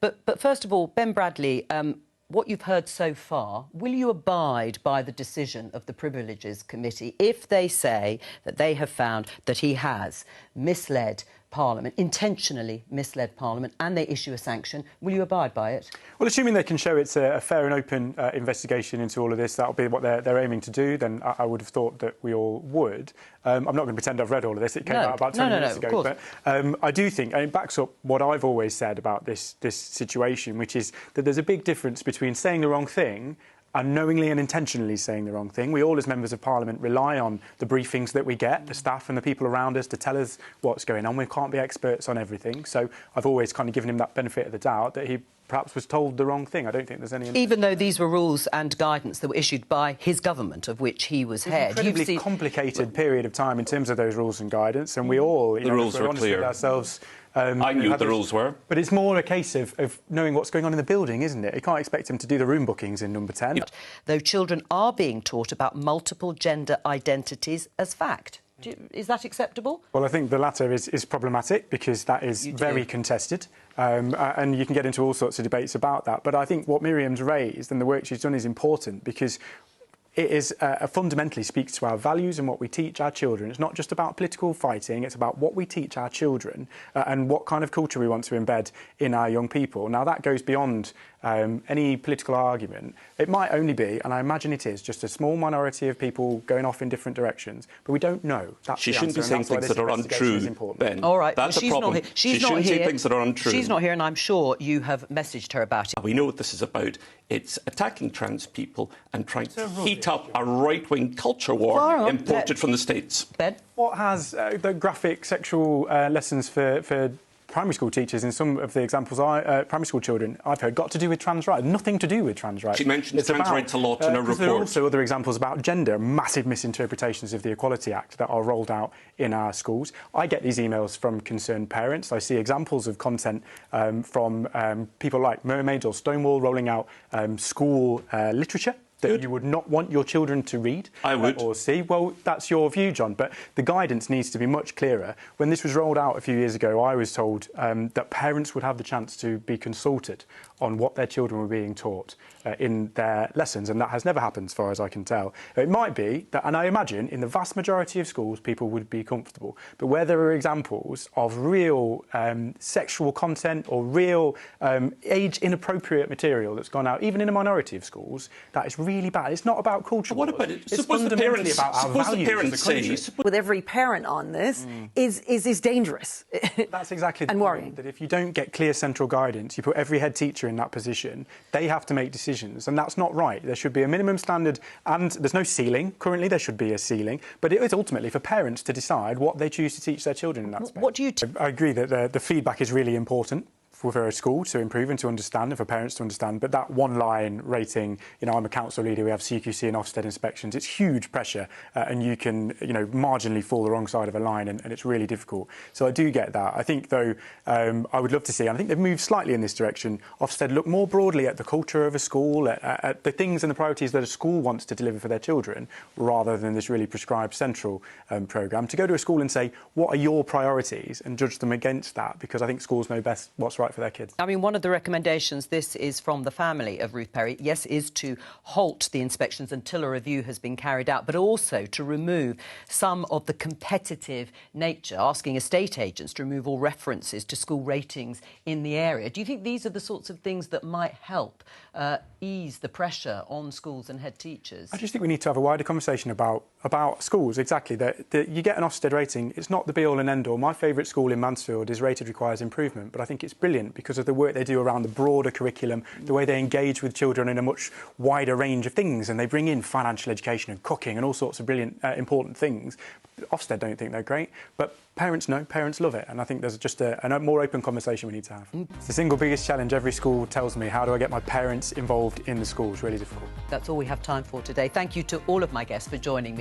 But first of all, Ben Bradley, what you've heard so far, will you abide by the decision of the Privileges Committee if they say that they have found that he has misled Parliament, intentionally misled Parliament, and they issue a sanction? Will you abide by it? Well, assuming they can show it's a fair and open investigation into all of this, that'll be what they're aiming to do, then I would have thought that we all would. I'm not going to pretend I've read all of this. It came out about 20 minutes ago. But I do think, and it backs up what I've always said about this situation, which is that there's a big difference between saying the wrong thing and knowingly and intentionally saying the wrong thing. We all, as members of Parliament, rely on the briefings that we get, the staff and the people around us, to tell us what's going on. We can't be experts on everything. So I've always kind of given him that benefit of the doubt that he perhaps was told the wrong thing. I don't think there's any... Even though these were rules and guidance that were issued by his government, of which he was head. It's an incredibly complicated period of time in terms of those rules and guidance, and we all... The rules were clear. Ourselves, I knew what the rules were. But it's more a case of knowing what's going on in the building, isn't it? You can't expect him to do the room bookings in number 10. Though children are being taught about multiple gender identities as fact. Is that acceptable? Well, I think the latter is problematic because that is very contested. And you can get into all sorts of debates about that. But I think what Miriam's raised and the work she's done is important because it is fundamentally speaks to our values and what we teach our children. It's not just about political fighting, it's about what we teach our children and what kind of culture we want to embed in our young people. Now, that goes beyond any political argument. It might only be, and I imagine it is, just a small minority of people going off in different directions, but we don't know. That's she shouldn't be saying things that are untrue, Ben. All right, that's well, a problem. She's not here. Say things that are untrue. She's not here, and I'm sure you have messaged her about it. We know what this is about. It's attacking trans people and trying to heat up a right-wing culture war imported from the States. Ben? What has the graphic sexual lessons for primary school teachers in some of the examples primary school children I've heard got to do with trans rights? Nothing to do with trans rights. She mentioned trans rights a lot in her report. There are also other examples about gender, massive misinterpretations of the Equality Act that are rolled out in our schools. I get these emails from concerned parents. I see examples of content from people like Mermaids or Stonewall rolling out school literature that you would not want your children to read or see. Well, that's your view, John, but the guidance needs to be much clearer. When this was rolled out a few years ago, I was told that parents would have the chance to be consulted on what their children were being taught in their lessons, and that has never happened as far as I can tell. It might be that, and I imagine in the vast majority of schools people would be comfortable, but where there are examples of real sexual content or real age-inappropriate material that's gone out, even in a minority of schools, that is really bad. It's not about culture. What about it? It's fundamentally about our values as a country. With every parent on this is dangerous. That's exactly the and point, worrying. that if you don't get clear central guidance, you put every head teacher in that position, they have to make decisions, and that's not right. There should be a minimum standard, and there's no ceiling. Currently, there should be a ceiling, but it is ultimately for parents to decide what they choose to teach their children in that space. What do you... I agree that the feedback is really important for a school to improve and to understand and for parents to understand, but that one-line rating, I'm a council leader, we have CQC and Ofsted inspections, it's huge pressure and you can, marginally fall the wrong side of a line and it's really difficult. So I do get that. I think, though, I would love to see, and I think they've moved slightly in this direction, Ofsted look more broadly at the culture of a school, at the things and the priorities that a school wants to deliver for their children, rather than this really prescribed central programme. To go to a school and say, what are your priorities, and judge them against that, because I think schools know best what's right for their kids. I mean, one of the recommendations, this is from the family of Ruth Perry, yes, is to halt the inspections until a review has been carried out, but also to remove some of the competitive nature, asking estate agents to remove all references to school ratings in the area. Do you think these are the sorts of things that might help ease the pressure on schools and head teachers? I just think we need to have a wider conversation about schools, exactly. That you get an Ofsted rating, it's not the be-all and end-all. My favourite school in Mansfield is rated requires improvement, but I think it's brilliant because of the work they do around the broader curriculum, the way they engage with children in a much wider range of things, and they bring in financial education and cooking and all sorts of brilliant, important things. Ofsted don't think they're great, but parents know, parents love it, and I think there's just a more open conversation we need to have. It's the single biggest challenge every school tells me. How do I get my parents involved in the schools? Really difficult. That's all we have time for today. Thank you to all of my guests for joining me.